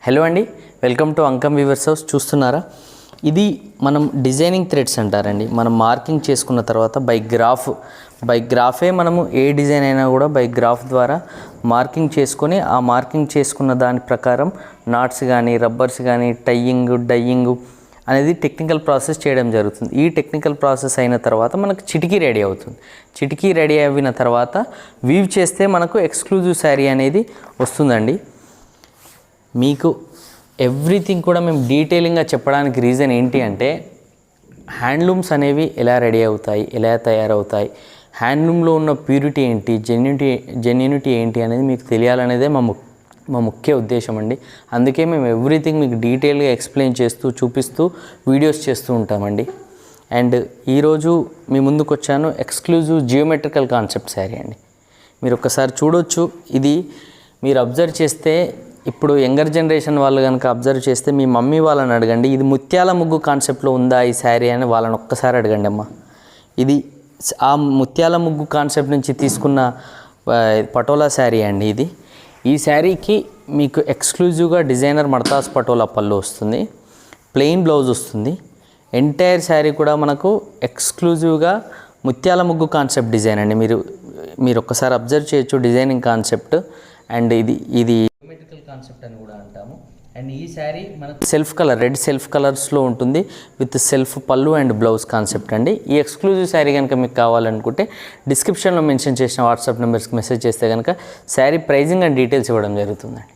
Hello అండి, welcome to Ankam weavers house. చూస్తున్నారా, ఇది మనం డిజైనింగ్ థ్రెడ్స్ అంటారండి. మనం మార్కింగ్ చేసుకున్న తర్వాత బై గ్రాఫే మనము ఏ డిజైన్ అయినా కూడా బై గ్రాఫ్ ద్వారా మార్కింగ్ చేసుకొని ఆ మార్కింగ్ చేసుకున్న దాని ప్రకారం నాట్స్ కానీ రబ్బర్స్ కానీ డయ్యింగ్ అనేది టెక్నికల్ ప్రాసెస్ చేయడం జరుగుతుంది. ఈ టెక్నికల్ ప్రాసెస్ అయిన తర్వాత మనకు చిటికీ రెడీ అవుతుంది. చిటికీ రెడీ అయిన తర్వాత వీవ్ చేస్తే మనకు ఎక్స్క్లూజివ్ శారీ అనేది వస్తుందండి. మీకు ఎవ్రీథింగ్ కూడా మేము డీటెయిలింగ్గా చెప్పడానికి రీజన్ ఏంటి అంటే, హ్యాండ్లూమ్స్ అనేవి ఎలా రెడీ అవుతాయి, ఎలా తయారవుతాయి, హ్యాండ్లూమ్లో ఉన్న ప్యూరిటీ ఏంటి, జెన్యూనిటీ ఏంటి అనేది మీకు తెలియాలనేదే మా ముఖ్య ఉద్దేశం అండి. అందుకే మేము ఎవ్రీథింగ్ మీకు డీటెయిల్గా ఎక్స్ప్లెయిన్ చేస్తూ చూపిస్తూ వీడియోస్ చేస్తూ ఉంటామండి. అండ్ ఈరోజు మీ ముందుకు వచ్చాను ఎక్స్క్లూజివ్ జియోమెట్రికల్ కాన్సెప్ట్ శారీ అండి. మీరు ఒక్కసారి చూడొచ్చు. ఇది మీరు అబ్జర్వ్ చేస్తే, ఇప్పుడు యంగర్ జనరేషన్ వాళ్ళు కనుక అబ్జర్వ్ చేస్తే మీ మమ్మీ వాళ్ళని అడగండి, ఇది ముత్యాల ముగ్గు కాన్సెప్ట్లో ఉందా ఈ శారీ అని వాళ్ళని ఒక్కసారి అడగండి అమ్మ. ఇది ఆ ముత్యాల ముగ్గు కాన్సెప్ట్ నుంచి తీసుకున్న పటోలా శారీ అండి. ఈ శారీకి మీకు ఎక్స్క్లూజివ్గా డిజైనర్ మడతాస్ పటోలా పళ్ళు వస్తుంది, ప్లెయిన్ బ్లౌజ్ వస్తుంది. ఎంటైర్ శారీ కూడా మనకు ఎక్స్క్లూజివ్గా ముత్యాల ముగ్గు కాన్సెప్ట్ డిజైన్ అండి. మీరు ఒక్కసారి అబ్జర్వ్ చేయొచ్చు డిజైనింగ్ కాన్సెప్ట్. అండ్ ఇది జియోమెట్రికల్ కాన్సెప్ట్ అని కూడా అంటాము. అండ్ ఈ శారీ మనకు రెడ్ సెల్ఫ్ కలర్స్లో ఉంటుంది విత్ సెల్ఫ్ పళ్ళు అండ్ బ్లౌజ్ కాన్సెప్ట్ అండి. ఈ ఎక్స్క్లూజివ్ శారీ కనుక మీకు కావాలనుకుంటే డిస్క్రిప్షన్లో మెన్షన్ చేసిన వాట్సాప్ నెంబర్స్కి మెసేజ్ చేస్తే కనుక శారీ ప్రైజింగ్ అండ్ డీటెయిల్స్ ఇవ్వడం జరుగుతుందండి.